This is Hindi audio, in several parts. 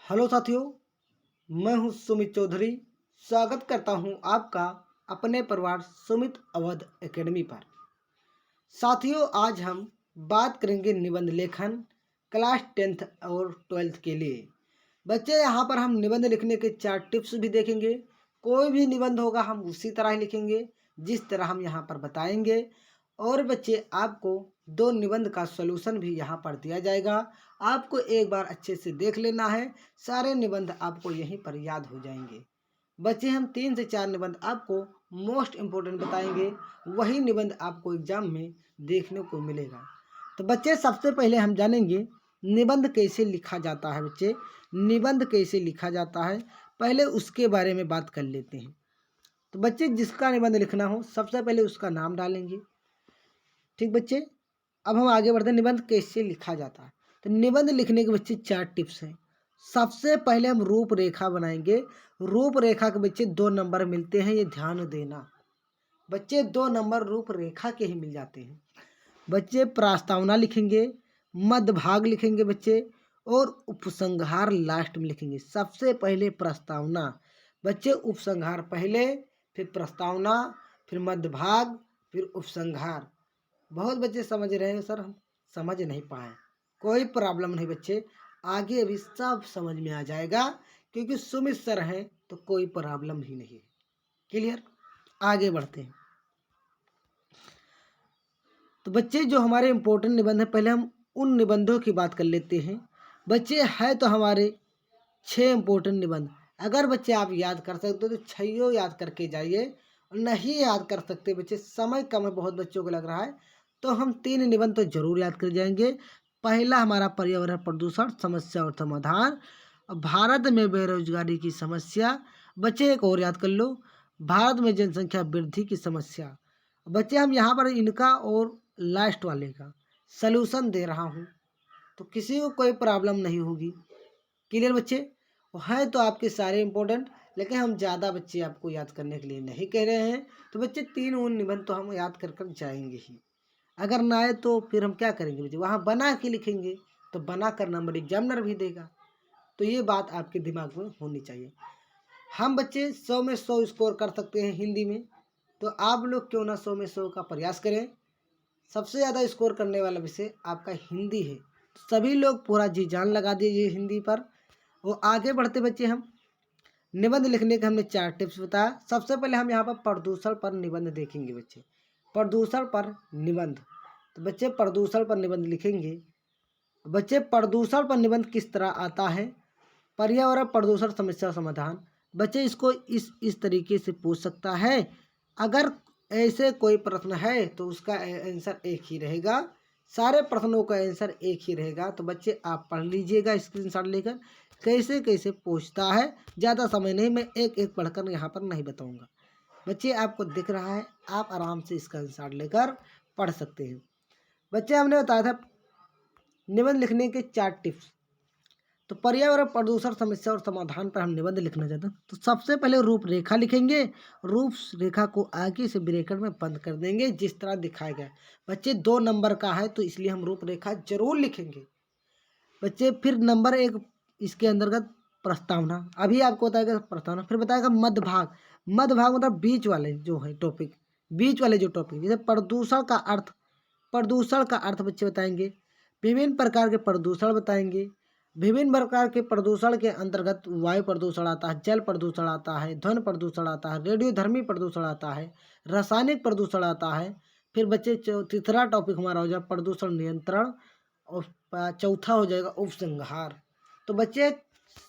हेलो साथियों, मैं हूं सुमित चौधरी। स्वागत करता हूं आपका अपने परिवार सुमित अवध एकेडमी पर। साथियों, आज हम बात करेंगे निबंध लेखन क्लास 10th और 12th के लिए। बच्चे, यहाँ पर हम निबंध लिखने के 4 टिप्स भी देखेंगे। कोई भी निबंध होगा हम उसी तरह ही लिखेंगे जिस तरह हम यहाँ पर बताएंगे। और बच्चे, आपको 2 निबंध का सॉल्यूशन भी यहाँ पर दिया जाएगा। आपको एक बार अच्छे से देख लेना है, सारे निबंध आपको यहीं पर याद हो जाएंगे। बच्चे, हम 3 से 4 निबंध आपको मोस्ट इम्पोर्टेंट बताएंगे, वही निबंध आपको एग्जाम में देखने को मिलेगा। तो बच्चे, सबसे पहले हम जानेंगे निबंध कैसे लिखा जाता है। बच्चे, निबंध कैसे लिखा जाता है, पहले उसके बारे में बात कर लेते हैं। तो बच्चे, जिसका निबंध लिखना हो सबसे पहले उसका नाम डालेंगे। ठीक बच्चे, अब हम आगे बढ़ते हैं। निबंध कैसे लिखा जाता है, तो निबंध लिखने के बच्चे 4 टिप्स हैं। सबसे पहले हम रूपरेखा बनाएंगे। रूपरेखा के बच्चे 2 नंबर मिलते हैं, ये ध्यान देना। बच्चे, 2 नंबर रूपरेखा के ही मिल जाते हैं। बच्चे, प्रस्तावना लिखेंगे, मध्य भाग लिखेंगे बच्चे, और उपसंहार लास्ट में लिखेंगे। सबसे पहले प्रस्तावना, बच्चे उपसंहार पहले, फिर प्रस्तावना, फिर मध्य भाग, फिर उपसंहार। बहुत बच्चे समझ रहे हैं सर, हम समझ नहीं पाए। कोई प्रॉब्लम नहीं बच्चे, आगे अभी सब समझ में आ जाएगा, क्योंकि सुमित सर हैं तो कोई प्रॉब्लम ही नहीं है। क्लियर? आगे बढ़ते हैं। तो बच्चे, जो हमारे इम्पोर्टेंट निबंध हैं, पहले हम उन निबंधों की बात कर लेते हैं। बच्चे, है तो हमारे 6 इम्पोर्टेंट निबंध। अगर बच्चे आप याद कर सकते हो तो 6 याद करके जाइए। नहीं याद कर सकते बच्चे, समय कम है, बहुत बच्चों को लग रहा है, तो हम 3 निबंध तो जरूर याद कर जाएंगे। पहला हमारा पर्यावरण प्रदूषण समस्या और समाधान, भारत में बेरोजगारी की समस्या। बच्चे, एक और याद कर लो, भारत में जनसंख्या वृद्धि की समस्या। बच्चे, हम यहाँ पर इनका और लास्ट वाले का सलूशन दे रहा हूँ, तो किसी को कोई प्रॉब्लम नहीं होगी। क्लियर बच्चे? है तो आपके सारे इम्पोर्टेंट, लेकिन हम ज़्यादा बच्चे आपको याद करने के लिए नहीं कह रहे हैं। तो बच्चे, 3 उन निबंध तो हम याद कर जाएंगे ही। अगर ना आए तो फिर हम क्या करेंगे बच्चे, वहाँ बना के लिखेंगे, तो बना कर नंबर एग्जामिनर भी देगा। तो ये बात आपके दिमाग में होनी चाहिए। हम बच्चे 100 में 100 स्कोर कर सकते हैं हिंदी में, तो आप लोग क्यों ना 100 में 100 का प्रयास करें। सबसे ज़्यादा स्कोर करने वाला विषय आपका हिंदी है, तो सभी लोग पूरा जी जान लगा दीजिए हिंदी पर। वो आगे बढ़ते बच्चे, हम निबंध लिखने के हमने 4 टिप्स बताया। सबसे पहले हम यहाँ पर प्रदूषण पर निबंध देखेंगे बच्चे। प्रदूषण पर निबंध, तो बच्चे प्रदूषण पर निबंध लिखेंगे। बच्चे, प्रदूषण पर निबंध किस तरह आता है, पर्यावरण प्रदूषण समस्या समाधान। बच्चे, इसको इस तरीके से पूछ सकता है। अगर ऐसे कोई प्रश्न है तो उसका आंसर एक ही रहेगा, सारे प्रश्नों का आंसर एक ही रहेगा। तो बच्चे, आप पढ़ लीजिएगा स्क्रीनशॉट लेकर, कैसे कैसे पूछता है। ज़्यादा समय नहीं, मैं एक एक पढ़कर यहाँ पर नहीं बताऊँगा। बच्चे, आपको दिख रहा है, आप आराम से इसका स्क्रीनशॉट लेकर पढ़ सकते हैं। बच्चे, हमने बताया था निबंध लिखने के 4 टिप्स। तो पर्यावरण प्रदूषण समस्या और समाधान पर हम निबंध लिखना चाहते हैं, तो सबसे पहले रूपरेखा लिखेंगे। रूपरेखा को आगे से ब्रैकेट में बंद कर देंगे जिस तरह दिखाया गया है। बच्चे, 2 नंबर का है तो इसलिए हम रूपरेखा जरूर लिखेंगे। बच्चे, फिर नंबर 1 इसके अंतर्गत प्रस्तावना, अभी आपको बताएगा प्रस्तावना, फिर बताएगा मध्य भाग। मध्य भाग मतलब बीच वाले जो है टॉपिक, बीच वाले जो टॉपिक, जैसे प्रदूषण का अर्थ। प्रदूषण का अर्थ बच्चे बताएंगे। विभिन्न प्रकार के प्रदूषण बताएंगे। विभिन्न प्रकार के प्रदूषण के अंतर्गत वायु प्रदूषण आता है, जल प्रदूषण आता है, ध्वनि प्रदूषण आता है, रेडियोधर्मी प्रदूषण आता है, रासायनिक प्रदूषण आता है। फिर बच्चे, तीसरा टॉपिक हमारा हो जाएगा प्रदूषण नियंत्रण, और चौथा हो जाएगा उपसंहार। तो बच्चे,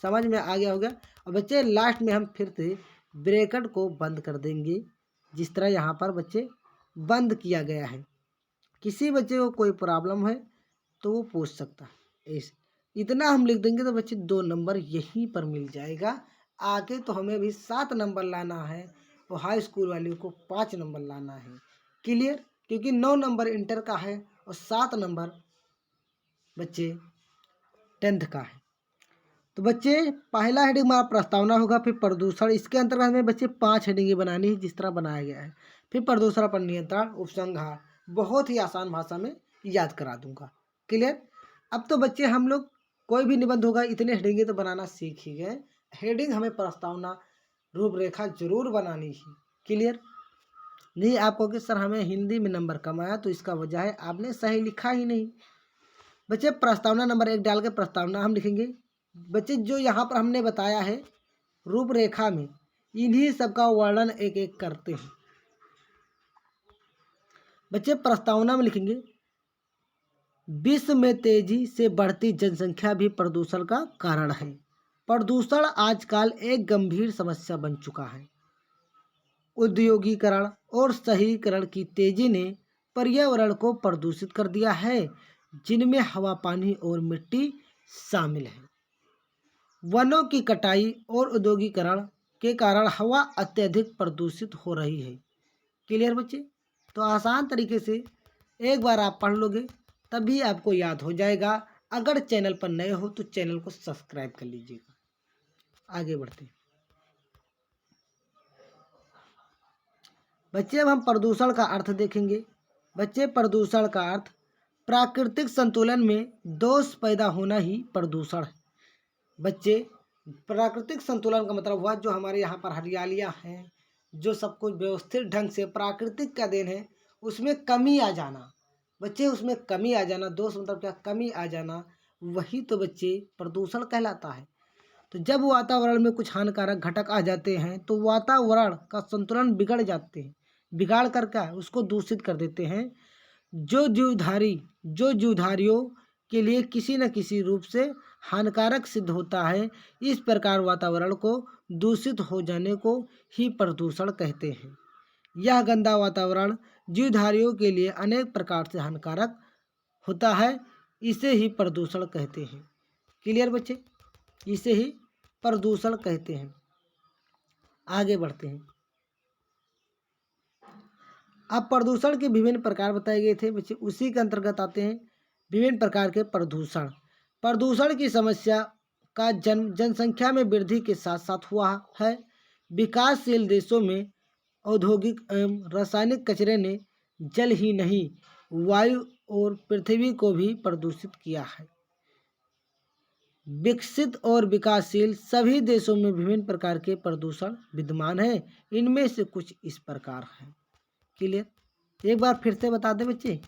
समझ में आ गया होगा। और बच्चे, लास्ट में हम फिर से ब्रैकेट को बंद कर देंगे जिस तरह यहाँ पर बच्चे बंद किया गया है। किसी बच्चे को कोई प्रॉब्लम है तो वो पूछ सकता है। ऐसे इतना हम लिख देंगे तो बच्चे 2 नंबर यहीं पर मिल जाएगा। आगे तो हमें भी 7 नंबर लाना है, और हाई स्कूल वालों को 5 नंबर लाना है। क्लियर? क्योंकि 9 नंबर इंटर का है और 7 नंबर बच्चे 10th का है। तो बच्चे, पहला हेडिंग हमारा प्रस्तावना होगा, फिर प्रदूषण, इसके अंतर्गत हमें बच्चे 5 हेडिंगें बनानी है जिस तरह बनाया गया है। फिर प्रदूषण पर नियंत्रण, उपसंहार, बहुत ही आसान भाषा में याद करा दूंगा। क्लियर? अब तो बच्चे हम लोग कोई भी निबंध होगा इतने हेडिंग तो बनाना सीख ही गए। हेडिंग हमें प्रस्तावना रूपरेखा जरूर बनानी है। क्लियर? नहीं आप कहोगे सर हमें हिंदी में नंबर कम आया, तो इसका वजह है आपने सही लिखा ही नहीं। बच्चे प्रस्तावना नंबर 1 डाल के प्रस्तावना हम लिखेंगे। बच्चे जो यहाँ पर हमने बताया है रूपरेखा में, इन्हीं सबका वर्णन एक एक करते हैं। बच्चे प्रस्तावना में लिखेंगे विश्व में तेजी से बढ़ती जनसंख्या भी प्रदूषण का कारण है। प्रदूषण आजकल एक गंभीर समस्या बन चुका है। औद्योगिकरण और शहरीकरण की तेजी ने पर्यावरण को प्रदूषित कर दिया है, जिनमें हवा, पानी और मिट्टी शामिल है। वनों की कटाई और औद्योगिकरण के कारण हवा अत्यधिक प्रदूषित हो रही है। क्लियर बच्चे? तो आसान तरीके से एक बार आप पढ़ लोगे तभी आपको याद हो जाएगा। अगर चैनल पर नए हो तो चैनल को सब्सक्राइब कर लीजिएगा। आगे बढ़ते हैं बच्चे, अब हम प्रदूषण का अर्थ देखेंगे। बच्चे प्रदूषण का अर्थ प्राकृतिक संतुलन में दोष पैदा होना ही प्रदूषण है। बच्चे प्राकृतिक संतुलन का मतलब हुआ जो हमारे यहाँ पर हरियालियाँ हैं, जो सब कुछ व्यवस्थित ढंग से प्राकृतिक का देन है, उसमें कमी आ जाना। बच्चे उसमें कमी आ जाना, दोष मतलब क्या, कमी आ जाना, वही तो बच्चे प्रदूषण कहलाता है। तो जब वातावरण में कुछ हानिकारक घटक आ जाते हैं तो वातावरण का संतुलन बिगड़ जाते हैं, बिगाड़ कर क्या उसको दूषित कर देते हैं, जो जीवधारियों के लिए किसी न किसी रूप से हानिकारक सिद्ध होता है। इस प्रकार वातावरण को दूषित हो जाने को ही प्रदूषण कहते हैं। यह गंदा वातावरण जीवधारियों के लिए अनेक प्रकार से हानिकारक होता है, इसे ही प्रदूषण कहते हैं। क्लियर बच्चे? इसे ही प्रदूषण कहते हैं। आगे बढ़ते हैं। अब प्रदूषण के विभिन्न प्रकार बताए गए थे बच्चे, उसी के अंतर्गत आते हैं विभिन्न प्रकार के प्रदूषण। प्रदूषण की समस्या का जन्म जनसंख्या में वृद्धि के साथ साथ हुआ है। विकासशील देशों में औद्योगिक एवं रासायनिक कचरे ने जल ही नहीं वायु और पृथ्वी को भी प्रदूषित किया है। विकसित और विकासशील सभी देशों में विभिन्न प्रकार के प्रदूषण विद्यमान हैं। इनमें से कुछ इस प्रकार हैं। क्लियर? एक बार फिर से बता दें बच्चे।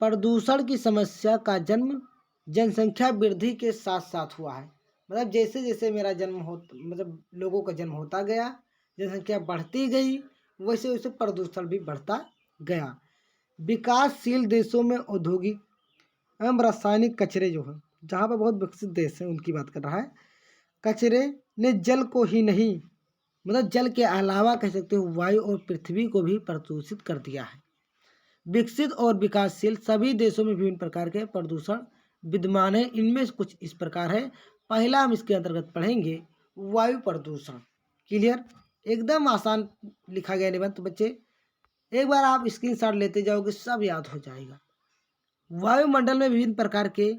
प्रदूषण की समस्या का जन्म जनसंख्या वृद्धि के साथ साथ हुआ है। मतलब जैसे जैसे मेरा जन्म हो, मतलब लोगों का जन्म होता गया, जनसंख्या बढ़ती गई, वैसे वैसे प्रदूषण भी बढ़ता गया। विकासशील देशों में औद्योगिक एवं रासायनिक कचरे जो हैं, जहाँ पर बहुत विकसित देश हैं उनकी बात कर रहा है, कचरे ने जल को ही नहीं, मतलब जल के अलावा कह सकते हो वायु और पृथ्वी को भी प्रदूषित कर दिया है। विकसित और विकासशील सभी देशों में विभिन्न प्रकार के प्रदूषण विद्यमान है। इनमें से कुछ इस प्रकार है। पहला हम इसके अंतर्गत पढ़ेंगे वायु प्रदूषण। क्लियर? एकदम आसान लिखा गया निबंध, तो बच्चे एक बार आप स्क्रीनशॉट लेते जाओगे सब याद हो जाएगा। वायुमंडल में विभिन्न प्रकार के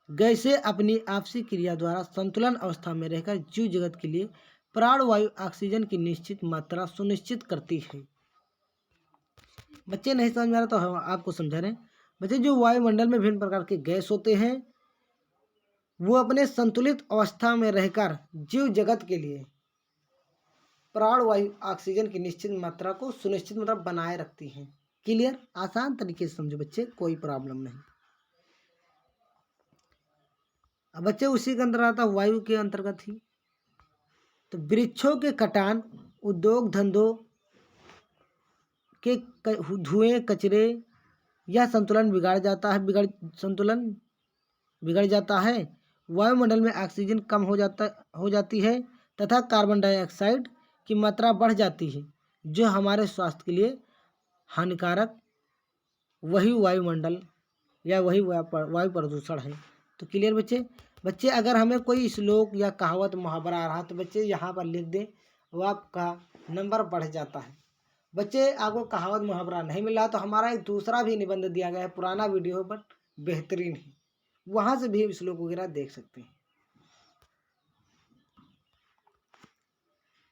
गैसें अपनी आपसी क्रिया द्वारा संतुलन अवस्था में रहकर जीव जगत के लिए प्राणवायु ऑक्सीजन की निश्चित मात्रा सुनिश्चित करती है। बच्चे नहीं समझ में आ रहा तो हम आपको समझा रहे हैं। बच्चे जो वायुमंडल में विभिन्न प्रकार के गैस होते हैं वो अपने संतुलित अवस्था में रहकर जीव जगत के लिए प्राणवायु ऑक्सीजन की निश्चित मात्रा को सुनिश्चित मतलब बनाए रखती हैं। क्लियर? आसान तरीके से समझो बच्चे, कोई प्रॉब्लम नहीं। अब बच्चे उसी के अंदर आता वायु के अंतर्गत ही, तो वृक्षों के कटान, उद्योग धंधों के धुएं, कचरे, यह संतुलन बिगाड़ जाता है, संतुलन बिगड़ जाता है। वायुमंडल में ऑक्सीजन कम हो जाती है तथा कार्बन डाइऑक्साइड की मात्रा बढ़ जाती है, जो हमारे स्वास्थ्य के लिए हानिकारक वही वायुमंडल या वही वायु प्रदूषण है। तो क्लियर बच्चे? बच्चे अगर हमें कोई श्लोक या कहावत मुहावरा आ रहा तो बच्चे यहाँ पर लिख दें, वो आपका नंबर बढ़ जाता है। बच्चे आपको कहावत मुहावरा नहीं मिल रहा तो हमारा एक दूसरा भी निबंध दिया गया है, पुराना वीडियो बट बेहतरीन है, वहाँ से भी श्लोक वगैरह देख सकते हैं।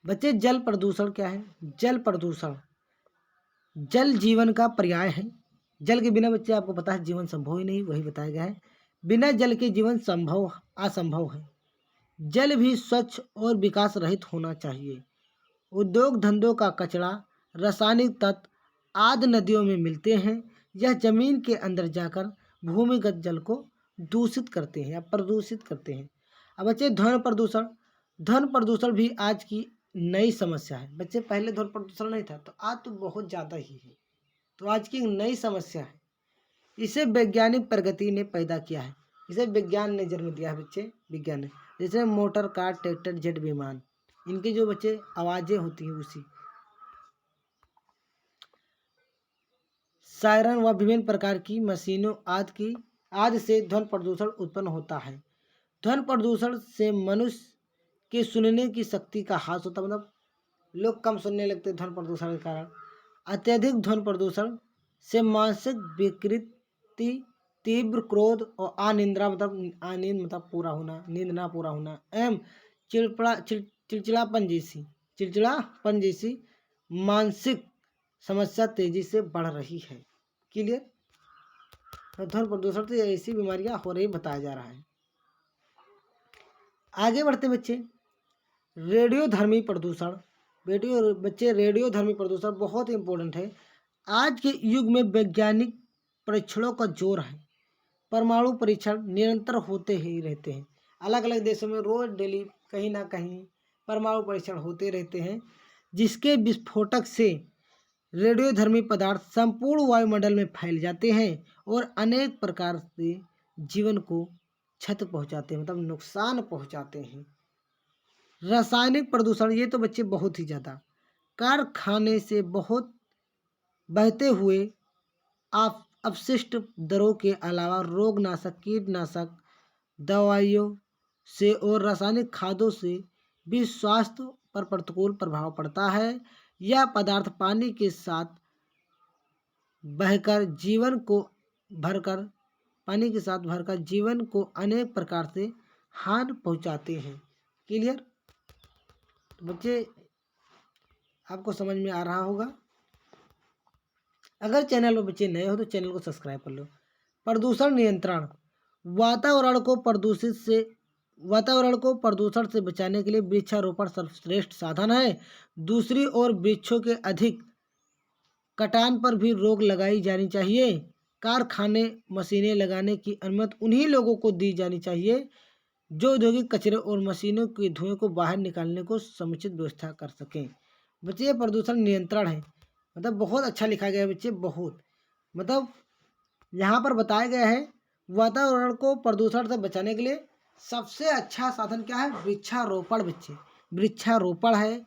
बच्चे जल प्रदूषण क्या है? जल प्रदूषण, जल जीवन का पर्याय है। जल के बिना बच्चे आपको पता है जीवन संभव ही नहीं, वही बताया गया है। बिना जल के जीवन संभव असंभव है। जल भी स्वच्छ और विकास रहित होना चाहिए। उद्योग धंधों का कचरा, रासायनिक तत्व आदि नदियों में मिलते हैं। यह जमीन के अंदर जाकर भूमिगत जल को दूषित करते हैं या प्रदूषित करते हैं। अब बच्चे ध्वनि प्रदूषण, ध्वनि प्रदूषण भी आज की नई समस्या है। बच्चे पहले ध्वनि प्रदूषण नहीं था, तो आज तो बहुत ज़्यादा ही है। तो आज की एक नई समस्या है। इसे वैज्ञानिक प्रगति ने पैदा किया है। इसे विज्ञान ने जन्म दिया है बच्चे, विज्ञान ने। जैसे मोटर, कार, ट्रैक्टर, जेट विमान, इनकी जो बच्चे आवाज़ें होती हैं उसी, सायरन व विभिन्न प्रकार की मशीनों आदि से ध्वनि प्रदूषण उत्पन्न होता है। ध्वनि प्रदूषण से मनुष्य के सुनने की शक्ति का ह्रास होता है, मतलब लोग कम सुनने लगते हैं ध्वनि प्रदूषण के कारण। अत्यधिक ध्वनि प्रदूषण से मानसिक विकृति, तीव्र क्रोध और अनिद्रा, मतलब अनिंद मतलब पूरा होना, नींद ना पूरा होना, एवं चिड़चिड़ापन जैसी मानसिक समस्या तेजी से बढ़ रही है। क्लियर? तो ध्वनि प्रदूषण से ऐसी बीमारियां हो रही बताया जा रहा है। आगे बढ़ते बच्चे, रेडियोधर्मी प्रदूषण। रेडियोधर्मी प्रदूषण बहुत इंपॉर्टेंट है। आज के युग में वैज्ञानिक परीक्षणों का जोर है। परमाणु परीक्षण निरंतर होते ही रहते हैं। अलग अलग देशों में रोज डेली कहीं ना कहीं परमाणु परीक्षण होते रहते हैं, जिसके विस्फोटक से रेडियोधर्मी पदार्थ संपूर्ण वायुमंडल में फैल जाते हैं और अनेक प्रकार से जीवन को क्षति पहुंचाते हैं, मतलब नुकसान पहुंचाते हैं। रासायनिक प्रदूषण, ये तो बच्चे बहुत ही ज़्यादा, कारखाने से बहुत बहते हुए अपशिष्ट द्रवों के अलावा रोगनाशक, कीटनाशक दवाइयों से और रासायनिक खादों से भी स्वास्थ्य पर प्रतिकूल प्रभाव पड़ता है। यह पदार्थ पानी के साथ बहकर जीवन को अनेक प्रकार से हानि पहुंचाते हैं। क्लियर? तो बच्चे आपको समझ में आ रहा होगा। अगर चैनल पर बच्चे नए हो तो चैनल को सब्सक्राइब कर लो। प्रदूषण नियंत्रण, वातावरण को प्रदूषण से बचाने के लिए वृक्षारोपण सर्वश्रेष्ठ साधन है। दूसरी ओर वृक्षों के अधिक कटान पर भी रोक लगाई जानी चाहिए। कारखाने मशीनें लगाने की अनुमति उन्हीं लोगों को दी जानी चाहिए जो औद्योगिक कचरे और मशीनों के धुएं को बाहर निकालने को समुचित व्यवस्था कर सकें। बच्चे ये प्रदूषण नियंत्रण है, मतलब बहुत अच्छा लिखा गया है बच्चे, बहुत, मतलब यहाँ पर बताया गया है वातावरण को प्रदूषण से बचाने के लिए सबसे अच्छा साधन क्या है? वृक्षारोपण। बच्चे वृक्षारोपण है।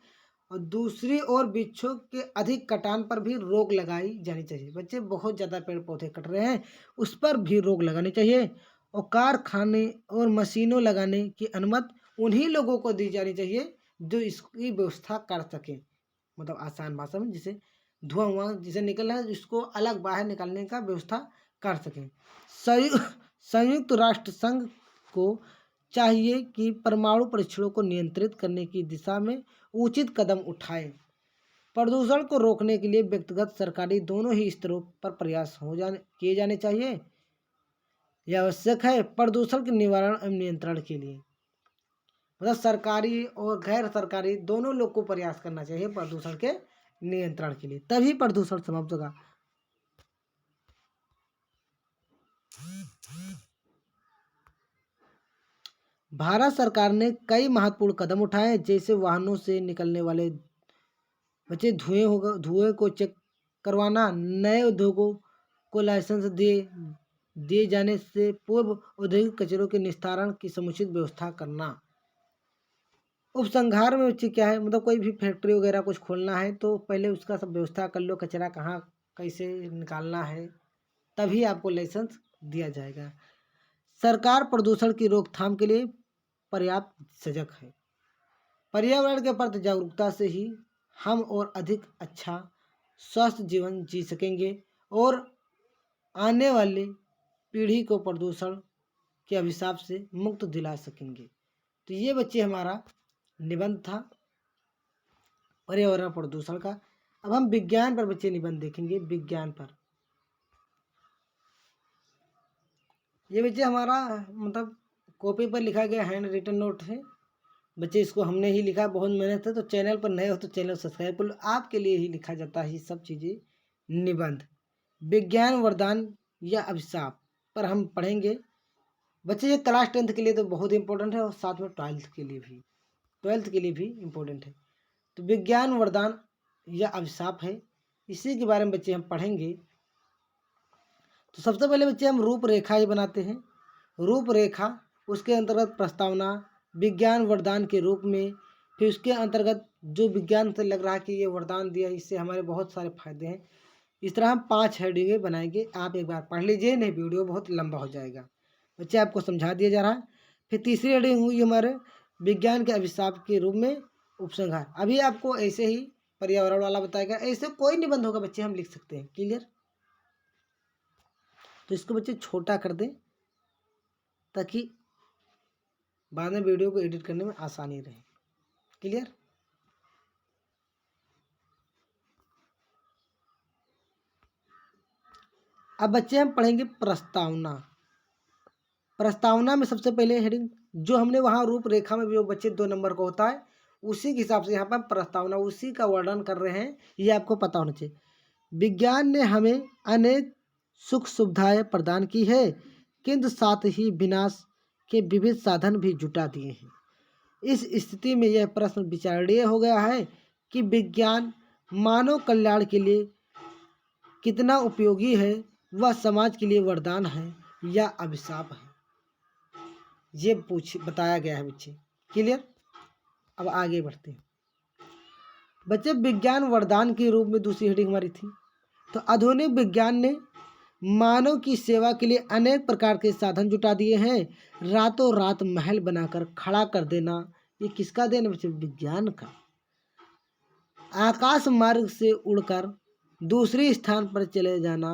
और दूसरी ओर वृक्षों के अधिक कटान पर भी रोक लगाई जानी चाहिए। बच्चे बहुत ज़्यादा पेड़ पौधे कट रहे हैं, उस पर भी रोक लगानी चाहिए। और कारखाने और मशीनों लगाने की अनुमति उन्हीं लोगों को दी जानी चाहिए जो इसकी व्यवस्था कर सकें, मतलब आसान भाषा में, जिसे धुआं जिसे निकल रहा है इसको अलग बाहर निकालने का व्यवस्था कर सकें। संयुक्त राष्ट्र संघ को चाहिए कि परमाणु परीक्षणों को नियंत्रित करने की दिशा में उचित कदम उठाए। प्रदूषण को रोकने के लिए व्यक्तिगत, सरकारी दोनों ही स्तरों पर प्रयास किए जाने चाहिए। यह आवश्यक है प्रदूषण के निवारण एवं नियंत्रण के लिए, मतलब सरकारी और गैर सरकारी दोनों लोग को प्रयास करना चाहिए प्रदूषण के नियंत्रण के लिए, तभी प्रदूषण समाप्त होगा। भारत सरकार ने कई महत्वपूर्ण कदम उठाए, जैसे वाहनों से निकलने वाले बच्चे धुएं को चेक करवाना, नए उद्योगों को लाइसेंस दिए जाने से पूर्व औद्योगिक कचरों के निस्तारण की समुचित व्यवस्था करना। उपसंहार में बच्चे क्या है, मतलब कोई भी फैक्ट्री वगैरह कुछ खोलना है तो पहले उसका सब व्यवस्था कर लो, कचरा कहाँ कैसे निकालना है, तभी आपको लाइसेंस दिया जाएगा। सरकार प्रदूषण की रोकथाम के लिए पर्याप्त सजग है। पर्यावरण के प्रति जागरूकता से ही हम और अधिक अच्छा स्वस्थ जीवन जी सकेंगे और आने वाली पीढ़ी को प्रदूषण के अभिशाप से मुक्त दिला सकेंगे। तो ये बच्चे हमारा निबंध था। पर्यावरण प्रदूषण का। अब हम विज्ञान पर बच्चे निबंध देखेंगे। विज्ञान पर ये बच्चे हमारा मतलब कॉपी पर लिखा गया हैंड रिटन नोट है बच्चे, इसको हमने ही लिखा, बहुत मेहनत है। तो चैनल पर नए हो तो चैनल सब्सक्राइब कर लो, आपके लिए ही लिखा जाता है ये सब चीज़ें। निबंध विज्ञान वरदान या अभिशाप पर हम पढ़ेंगे बच्चे। ये क्लास 10th के लिए तो बहुत इंपॉर्टेंट है और साथ में 12th के लिए भी इम्पोर्टेंट है। तो विज्ञान वरदान या अभिशाप है, इसी के बारे में बच्चे हम पढ़ेंगे। तो सबसे पहले बच्चे हम रूपरेखा ही बनाते हैं। रूपरेखा, उसके अंतर्गत प्रस्तावना, विज्ञान वरदान के रूप में, फिर उसके अंतर्गत जो विज्ञान से लग रहा है कि ये वरदान दिया, इससे हमारे बहुत सारे फायदे हैं। इस तरह हम 5 हेडिंगें बनाएंगे। आप एक बार पढ़ लीजिए, नहीं वीडियो बहुत लंबा हो जाएगा। बच्चे आपको समझा दिया जा रहा है। फिर तीसरी हेडिंग हुई हमारे विज्ञान के अभिशाप के रूप में उपसंहार। अभी आपको ऐसे ही पर्यावरण वाला बताएगा, ऐसे कोई निबंध होगा बच्चे हम लिख सकते हैं। क्लियर? तो इसको बच्चे छोटा कर दें ताकि बाद में वीडियो को एडिट करने में आसानी रहे। क्लियर? अब बच्चे हम पढ़ेंगे प्रस्तावना। प्रस्तावना में सबसे पहले हेडिंग जो हमने वहाँ रूपरेखा में भी वो बच्चे 2 नंबर का होता है, उसी के हिसाब से यहाँ पर प्रस्तावना उसी का वर्णन कर रहे हैं, ये आपको पता होना चाहिए। विज्ञान ने हमें अनेक सुख सुविधाएं प्रदान की है, किंतु साथ ही विनाश के विविध साधन भी जुटा दिए हैं। इस स्थिति में यह प्रश्न विचारणीय हो गया है कि विज्ञान मानव कल्याण के लिए कितना उपयोगी है, वह समाज के लिए वरदान है या अभिशाप है, ये बताया गया है बच्चे। क्लियर? अब आगे बढ़ते हैं बच्चे। विज्ञान वरदान के रूप में दूसरी हेडिंग हमारी थी। तो आधुनिक विज्ञान ने मानव की सेवा के लिए अनेक प्रकार के साधन जुटा दिए हैं। रातों रात महल बनाकर खड़ा कर देना, ये किसका देन बच्चे? विज्ञान का। आकाश मार्ग से उड़कर दूसरे स्थान पर चले जाना,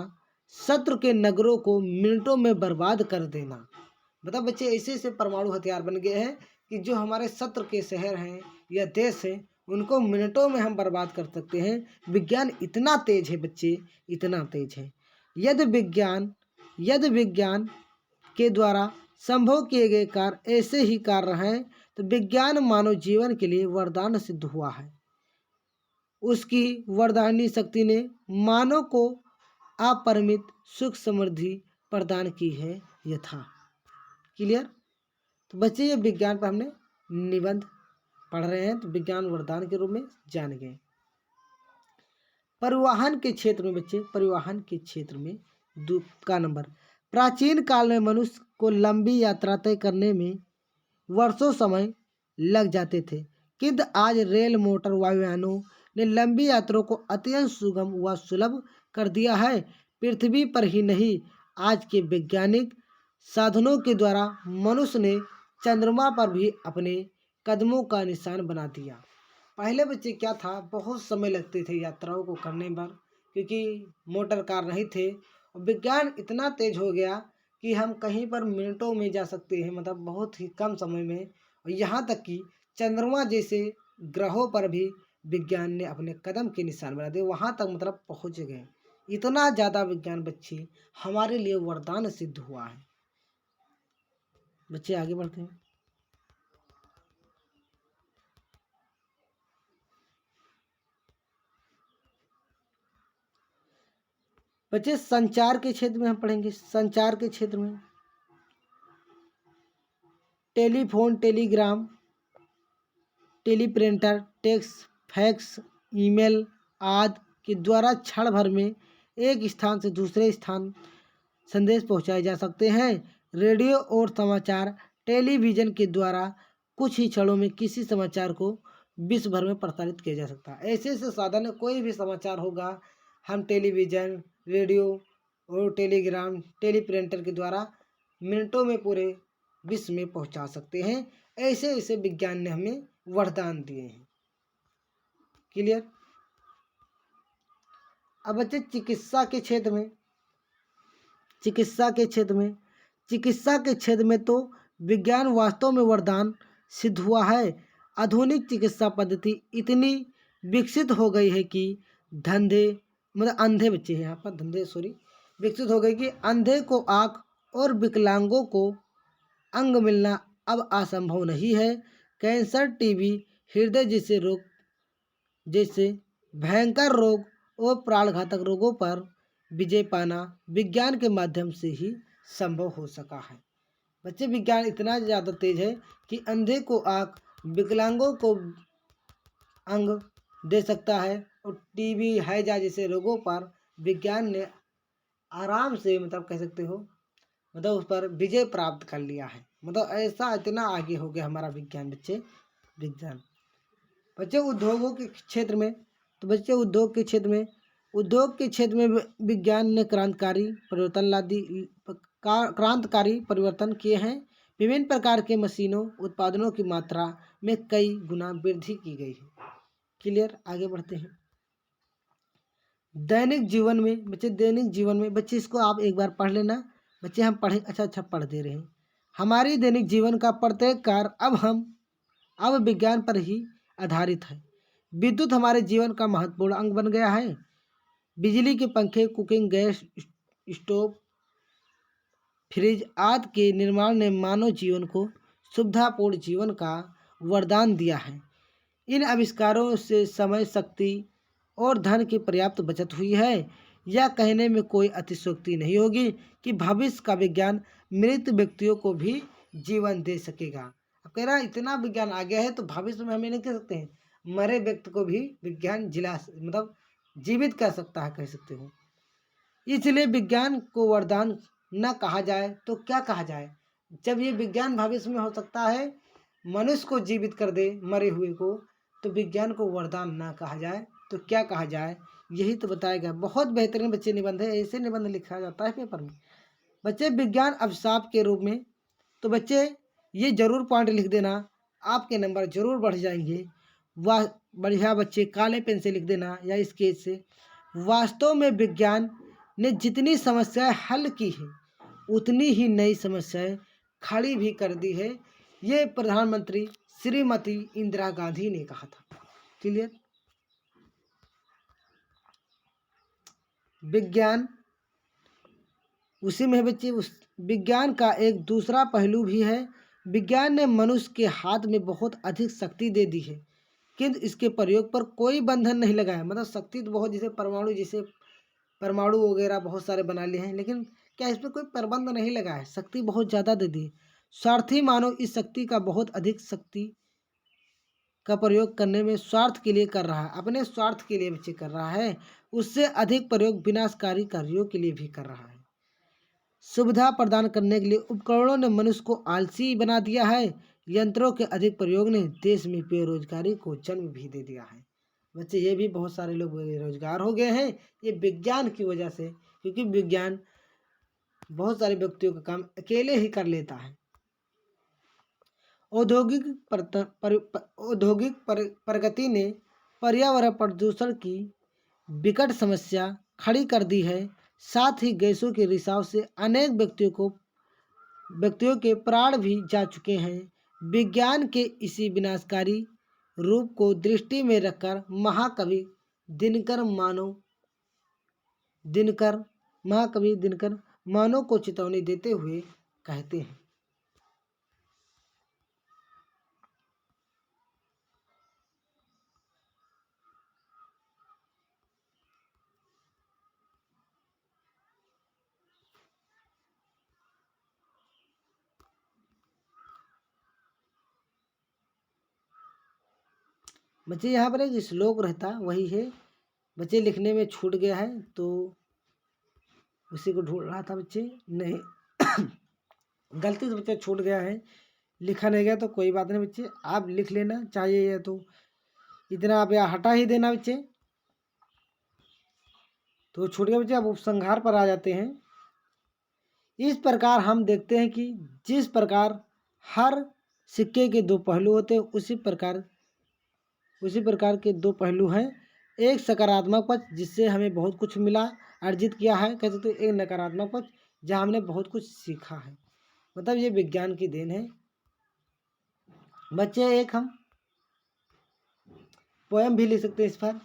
शत्रु के नगरों को मिनटों में बर्बाद कर देना। मतलब बच्चे ऐसे ऐसे परमाणु हथियार बन गए हैं कि जो हमारे शत्रु के शहर हैं या देश हैं, उनको मिनटों में हम बर्बाद कर सकते हैं। विज्ञान इतना तेज है बच्चे, इतना तेज है। यदि विज्ञान के द्वारा संभव किए गए कार्य ऐसे ही कार्य हैं, तो विज्ञान मानव जीवन के लिए वरदान सिद्ध हुआ है। उसकी वरदानी शक्ति ने मानव को अपरिमित सुख समृद्धि प्रदान की है यथा। क्लियर? तो बच्चे ये विज्ञान पर हमने निबंध पढ़ रहे हैं, तो विज्ञान वरदान के रूप में जान गए। परिवहन के क्षेत्र में बच्चे, परिवहन के क्षेत्र में का नंबर, प्राचीन काल में मनुष्य को लंबी यात्रा तय करने में वर्षों समय लग जाते थे, किंतु आज रेल मोटर वायुयानों ने लंबी यात्राओं को अत्यंत सुगम व सुलभ कर दिया है। पृथ्वी पर ही नहीं, आज के वैज्ञानिक साधनों के द्वारा मनुष्य ने चंद्रमा पर भी अपने कदमों का निशान बना दिया। पहले बच्चे क्या था, बहुत समय लगते थे यात्राओं को करने पर, क्योंकि मोटर कार नहीं थे। और विज्ञान इतना तेज हो गया कि हम कहीं पर मिनटों में जा सकते हैं, मतलब बहुत ही कम समय में। और यहाँ तक कि चंद्रमा जैसे ग्रहों पर भी विज्ञान ने अपने कदम के निशान बना दिए, वहाँ तक मतलब पहुँच गए। इतना ज़्यादा विज्ञान बच्चे हमारे लिए वरदान सिद्ध हुआ है। बच्चे आगे बढ़ते हैं। बच्चे संचार के क्षेत्र में हम पढ़ेंगे। संचार के क्षेत्र में telephone, Telegram, teleprinter, text, fax, email आदि के द्वारा क्षण भर में एक स्थान से दूसरे स्थान संदेश पहुंचाए जा सकते हैं। रेडियो और समाचार टेलीविज़न के द्वारा कुछ ही क्षणों में किसी समाचार को विश्व भर में प्रसारित किया जा सकता है। ऐसे ऐसे साधन है, कोई भी समाचार होगा हम टेलीविज़न, रेडियो और टेलीग्राम, टेलीप्रिंटर के द्वारा मिनटों में पूरे विश्व में पहुंचा सकते हैं। ऐसे ऐसे विज्ञान ने हमें वरदान दिए हैं। क्लियर? अब बच्चे चिकित्सा के क्षेत्र में, चिकित्सा के क्षेत्र में तो विज्ञान वास्तव में वरदान सिद्ध हुआ है। आधुनिक चिकित्सा पद्धति इतनी विकसित हो गई है कि धंधे मतलब अंधे बच्चे हैं यहाँ पर धंधे सॉरी विकसित हो गई कि अंधे को आँख और विकलांगों को अंग मिलना अब असंभव नहीं है। कैंसर, टीबी, हृदय जैसे भयंकर रोग और प्राणघातक रोगों पर विजय पाना विज्ञान के माध्यम से ही संभव हो सका है। बच्चे विज्ञान इतना ज़्यादा तेज है कि अंधे को आँख, विकलांगों को अंग दे सकता है और टीबी, हैजा जैसे रोगों पर विज्ञान ने आराम से मतलब कह सकते हो मतलब उस पर विजय प्राप्त कर लिया है। मतलब ऐसा इतना आगे हो गया हमारा विज्ञान विज्ञान बच्चे उद्योगों के क्षेत्र में तो बच्चे उद्योग के क्षेत्र में विज्ञान ने क्रांतिकारी परिवर्तन किए हैं। विभिन्न प्रकार के मशीनों उत्पादनों की मात्रा में कई गुना वृद्धि की गई है। क्लियर, आगे बढ़ते हैं। दैनिक जीवन में बच्चे इसको आप एक बार पढ़ लेना। बच्चे हम पढ़ें अच्छा पढ़ दे रहे हैं। हमारी दैनिक जीवन का प्रत्येक कार्य अब विज्ञान पर ही आधारित है। विद्युत हमारे जीवन का महत्वपूर्ण अंग बन गया है। बिजली के पंखे, कुकिंग गैस, स्टोव, फ्रिज आदि के निर्माण ने मानव जीवन को सुविधापूर्ण जीवन का वरदान दिया है। इन आविष्कारों से समय, शक्ति और धन की पर्याप्त बचत हुई है। यह कहने में कोई अतिशयोक्ति नहीं होगी कि भविष्य का विज्ञान मृत व्यक्तियों को भी जीवन दे सकेगा। अब कह रहा है इतना विज्ञान आ गया है तो भविष्य में हमें नहीं कह सकते हैं, मरे व्यक्ति को भी विज्ञान मतलब जीवित कर सकता है, कह सकते हो। इसलिए विज्ञान को वरदान न कहा जाए तो क्या कहा जाए। जब ये विज्ञान भविष्य में हो सकता है मनुष्य को जीवित कर दे मरे हुए को, तो विज्ञान को वरदान ना कहा जाए तो क्या कहा जाए, यही तो बताया गया। बहुत बेहतरीन बच्चे निबंध है, ऐसे निबंध लिखा जाता है पेपर में। बच्चे विज्ञान अभिशाप के रूप में, तो बच्चे ये जरूर पॉइंट लिख देना, आपके नंबर जरूर बढ़ जाएंगे। वाह बढ़िया बच्चे, काले पेन से लिख देना या स्केच से। वास्तव में विज्ञान ने जितनी समस्याएं हल की है उतनी ही नई समस्याएं खड़ी भी कर दी है। ये प्रधानमंत्री श्रीमती इंदिरा गांधी ने कहा था। क्लियर। विज्ञान उसी में बच्चे उस विज्ञान का एक दूसरा पहलू भी है। विज्ञान ने मनुष्य के हाथ में बहुत अधिक शक्ति दे दी है, किंतु इसके प्रयोग पर कोई बंधन नहीं लगाया। मतलब शक्ति तो बहुत, जैसे परमाणु वगैरह बहुत सारे बना लिए हैं, लेकिन क्या इस पर कोई प्रतिबंध नहीं लगा है। शक्ति बहुत ज़्यादा दे दी। स्वार्थी मानव इस शक्ति का बहुत अधिक शक्ति का प्रयोग करने में स्वार्थ के लिए कर रहा है, अपने स्वार्थ के लिए बच्चे कर रहा है। उससे अधिक प्रयोग विनाशकारी कार्यों के लिए भी कर रहा है। सुविधा प्रदान करने के लिए उपकरणों ने मनुष्य को आलसी बना दिया है। यंत्रों के अधिक प्रयोग ने देश में बेरोजगारी को जन्म भी दे दिया है। बच्चे ये भी बहुत सारे लोग बेरोजगार हो गए हैं, ये विज्ञान की वजह से, क्योंकि विज्ञान बहुत सारे व्यक्तियों का काम अकेले ही कर लेता है। औद्योगिक प्रगति ने पर्यावरण प्रदूषण की विकट समस्या खड़ी कर दी है। साथ ही गैसों के रिसाव से अनेक व्यक्तियों के प्राण भी जा चुके हैं। विज्ञान के इसी विनाशकारी रूप को दृष्टि में रखकर महाकवि दिनकर मानव को चेतावनी देते हुए कहते हैं। बच्चे यहाँ पर एक श्लोक रहता वही है, बच्चे लिखने में छूट गया है तो उसी को ढूंढ रहा था बच्चे। नहीं गलती से बच्चे छूट गया है, लिखा नहीं गया तो कोई बात नहीं बच्चे, आप लिख लेना चाहिए तो इतना आप यहाँ हटा ही देना बच्चे। तो छूट गया बच्चे। अब उपसंहार पर आ जाते हैं। इस प्रकार हम देखते हैं कि जिस प्रकार हर सिक्के के दो पहलू होते हैं उसी प्रकार के दो पहलू हैं। एक सकारात्मक पक्ष जिससे हमें बहुत कुछ मिला, अर्जित किया है, कह सकते एक नकारात्मक पक्ष जहाँ हमने बहुत कुछ सीखा है। मतलब ये विज्ञान की देन है बच्चे। एक हम पोयम भी लिख सकते हैं इस पर।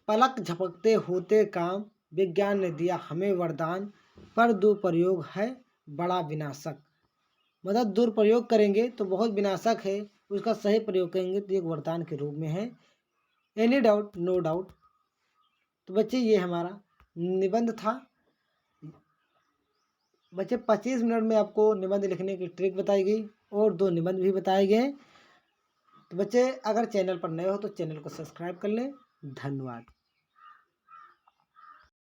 पलक झपकते होते काम, विज्ञान ने दिया हमें वरदान, पर दुरुपयोग है बड़ा विनाशक। मतलब दुरुपयोग करेंगे तो बहुत विनाशक है, उसका सही प्रयोग करेंगे तो एक वरदान के रूप में है। Any doubt? No doubt. तो बच्चे ये हमारा निबंध था। बच्चे 25 मिनट में आपको निबंध लिखने की ट्रिक बताई गई और 2 निबंध भी बताए गए। तो बच्चे अगर चैनल पर नए हो तो चैनल को सब्सक्राइब कर लें। धन्यवाद।